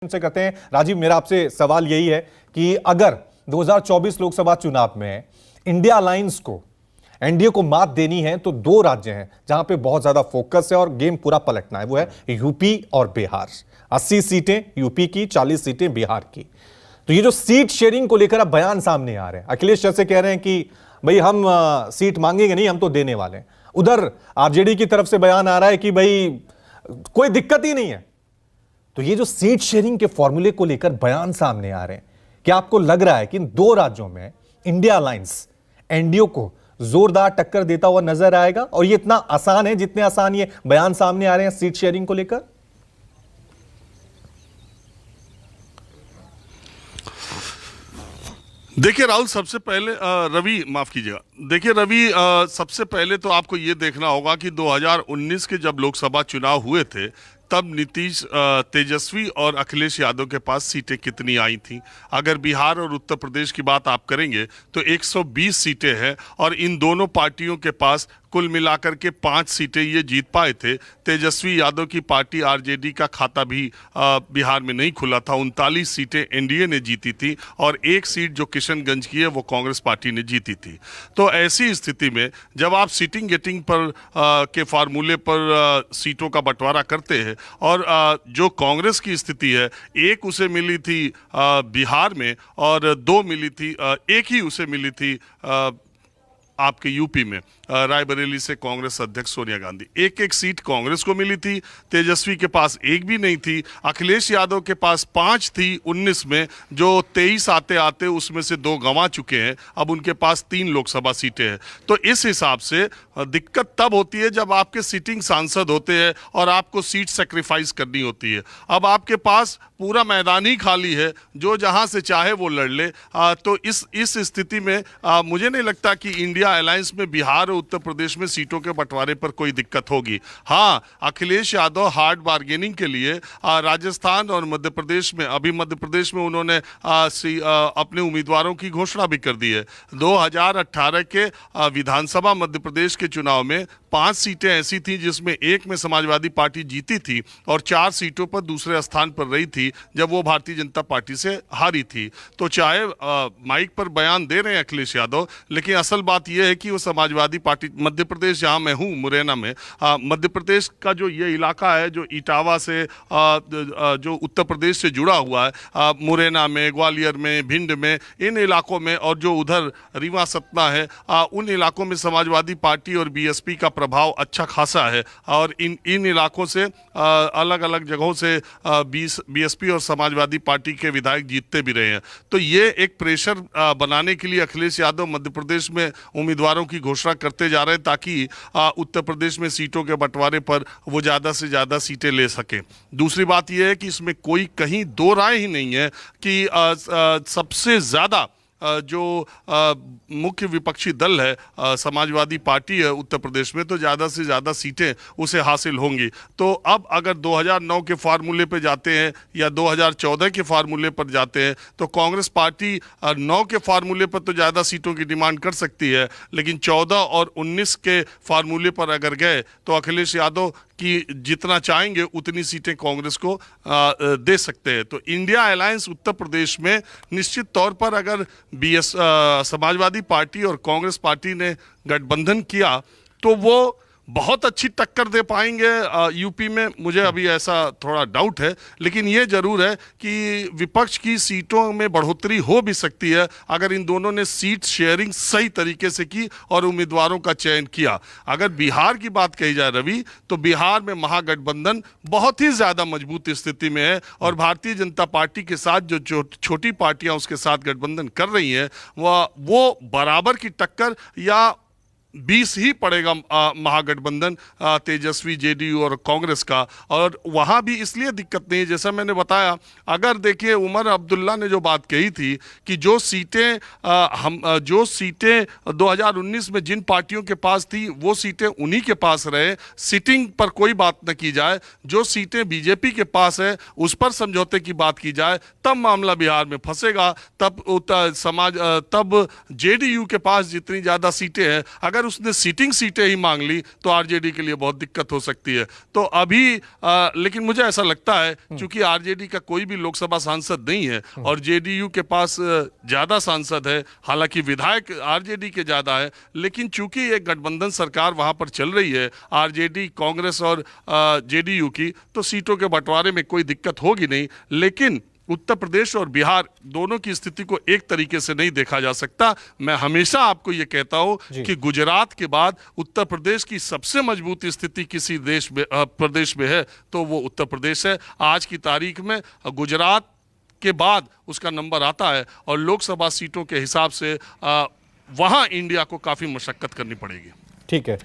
से कहते हैं। राजीव, मेरा आपसे सवाल यही है कि अगर 2024 लोकसभा चुनाव में इंडिया अलायंस को, एनडीए को मात देनी है तो दो राज्य हैं जहां पे बहुत ज्यादा फोकस है और गेम पूरा पलटना है, वो है यूपी और बिहार। 80 सीटें यूपी की, 40 सीटें बिहार की। तो ये जो सीट शेयरिंग को लेकर अब बयान सामने आ रहे हैं, अखिलेश जैसे कह रहे हैं कि भाई हम सीट मांगेंगे नहीं, हम तो देने वाले हैं। उधर आरजेडी की तरफ से बयान आ रहा है कि भाई कोई दिक्कत ही नहीं है। तो ये जो सीट शेयरिंग के फॉर्मूले को लेकर बयान सामने आ रहे हैं, क्या आपको लग रहा है कि इन दो राज्यों में इंडिया अलायंस एनडीए को जोरदार टक्कर देता हुआ नजर आएगा? और ये इतना आसान है जितने आसान ये बयान सामने आ रहे हैं सीट शेयरिंग को लेकर? देखिए राहुल, सबसे पहले रवि, माफ कीजिएगा। देखिए रवि, सबसे पहले तो आपको ये देखना होगा कि 2019 के जब लोकसभा चुनाव हुए थे तब नीतीश, तेजस्वी और अखिलेश यादव के पास सीटें कितनी आई थी। अगर बिहार और उत्तर प्रदेश की बात आप करेंगे तो 120 सीटें हैं और इन दोनों पार्टियों के पास कुल मिलाकर के 5 सीटें ये जीत पाए थे। तेजस्वी यादव की पार्टी आरजेडी का खाता भी बिहार में नहीं खुला था। 39 सीटें एनडीए ने जीती थी और एक सीट जो किशनगंज की है वो कांग्रेस पार्टी ने जीती थी। तो ऐसी स्थिति में जब आप सीटिंग गेटिंग पर के फार्मूले पर सीटों का बंटवारा करते हैं और जो कांग्रेस की स्थिति है, एक उसे मिली थी बिहार में और 2 मिली थी, एक ही उसे मिली थी आपके यूपी में, रायबरेली से कांग्रेस अध्यक्ष सोनिया गांधी। एक एक सीट कांग्रेस को मिली थी, तेजस्वी के पास एक भी नहीं थी। अखिलेश यादव के पास 5 थी 19 में, जो 23 आते आते उसमें से 2 गंवा चुके हैं। अब उनके पास 3 लोकसभा सीटें हैं। तो इस हिसाब से दिक्कत तब होती है जब आपके सिटिंग सांसद होते हैं और आपको सीट सेक्रीफाइस करनी होती है। अब आपके पास पूरा मैदान ही खाली है, जो जहां से चाहे वो लड़ ले। तो इस स्थिति में मुझे नहीं लगता कि इंडिया अलायंस में बिहार और उत्तर प्रदेश में सीटों के बंटवारे पर कोई दिक्कत होगी। हाँ, अखिलेश यादव हार्ड बार्गेनिंग के लिए राजस्थान और मध्य प्रदेश में, अभी मध्य प्रदेश में उन्होंने अपने उम्मीदवारों की घोषणा भी कर दी है। 2018 के विधानसभा मध्य प्रदेश के चुनाव में 5 सीटें ऐसी थी जिसमें एक में समाजवादी पार्टी जीती थी और 4 सीटों पर दूसरे स्थान पर रही थी जब वो भारतीय जनता पार्टी से हारी थी। तो चाहे माइक पर बयान दे रहे हैं अखिलेश यादव, लेकिन असल बात यह है कि वो समाजवादी पार्टी, मध्य प्रदेश जहां मैं हूं मुरैना में, मध्य प्रदेश का जो ये इलाका है जो इटावा से जो उत्तर प्रदेश से जुड़ा हुआ है, मुरैना में, ग्वालियर में, भिंड में, इन इलाकों में, और जो उधर रीवा सतना है, उन इलाकों में समाजवादी पार्टी और बीएसपी का प्रभाव अच्छा खासा है। और इन इलाकों से अलग अलग जगहों से बीएसपी और समाजवादी पार्टी के विधायक जीतते भी रहे हैं। तो ये एक प्रेशर बनाने के लिए अखिलेश यादव मध्य प्रदेश में उम्मीदवारों की घोषणा करते जा रहे हैं ताकि उत्तर प्रदेश में सीटों के बंटवारे पर वो ज़्यादा से ज़्यादा सीटें ले सकें। दूसरी बात यह है कि इसमें कोई कहीं दो राय ही नहीं है कि सबसे ज़्यादा जो मुख्य विपक्षी दल है समाजवादी पार्टी है उत्तर प्रदेश में, तो ज़्यादा से ज़्यादा सीटें उसे हासिल होंगी। तो अब अगर 2009 के फार्मूले पर जाते हैं या 2014 के फार्मूले पर जाते हैं तो कांग्रेस पार्टी 9 के फार्मूले पर तो ज़्यादा सीटों की डिमांड कर सकती है, लेकिन 14 और 19 के फार्मूले पर अगर गए तो अखिलेश यादव कि जितना चाहेंगे उतनी सीटें कांग्रेस को दे सकते हैं। तो इंडिया अलायंस उत्तर प्रदेश में निश्चित तौर पर अगर समाजवादी पार्टी और कांग्रेस पार्टी ने गठबंधन किया तो वो बहुत अच्छी टक्कर दे पाएंगे यूपी में। मुझे अभी ऐसा थोड़ा डाउट है, लेकिन ये जरूर है कि विपक्ष की सीटों में बढ़ोतरी हो भी सकती है अगर इन दोनों ने सीट शेयरिंग सही तरीके से की और उम्मीदवारों का चयन किया। अगर बिहार की बात कही जाए रवि, तो बिहार में महागठबंधन बहुत ही ज़्यादा मजबूत स्थिति में है और भारतीय जनता पार्टी के साथ जो छोटी पार्टियां उसके साथ गठबंधन कर रही हैं वो बराबर की टक्कर या 20 ही पड़ेगा महागठबंधन तेजस्वी, जेडीयू और कांग्रेस का। और वहाँ भी इसलिए दिक्कत नहीं है, जैसा मैंने बताया, अगर देखिए उमर अब्दुल्ला ने जो बात कही थी कि जो सीटें 2019 में जिन पार्टियों के पास थी वो सीटें उन्हीं के पास रहे, सिटिंग पर कोई बात न की जाए, जो सीटें बीजेपी के पास है उस पर समझौते की बात की जाए, तब मामला बिहार में फंसेगा। तब जेडीयू के पास जितनी ज़्यादा सीटें हैं, अगर उसने सीटिंग सीटें ही मांग ली तो आरजेडी के लिए बहुत दिक्कत हो सकती है। तो अभी लेकिन मुझे ऐसा लगता है चूंकि आरजेडी का कोई भी लोकसभा सांसद नहीं है और जेडीयू के पास ज्यादा सांसद है, हालांकि विधायक आरजेडी के ज्यादा है, लेकिन चूंकि एक गठबंधन सरकार वहां पर चल रही है आरजेडी, कांग्रेस और जेडीयू की, तो सीटों के बंटवारे में कोई दिक्कत होगी नहीं। लेकिन उत्तर प्रदेश और बिहार दोनों की स्थिति को एक तरीके से नहीं देखा जा सकता। मैं हमेशा आपको यह कहता हूं कि गुजरात के बाद उत्तर प्रदेश की सबसे मजबूत स्थिति किसी प्रदेश में है तो वो उत्तर प्रदेश है। आज की तारीख में गुजरात के बाद उसका नंबर आता है और लोकसभा सीटों के हिसाब से वहां इंडिया को काफी मशक्कत करनी पड़ेगी। ठीक है।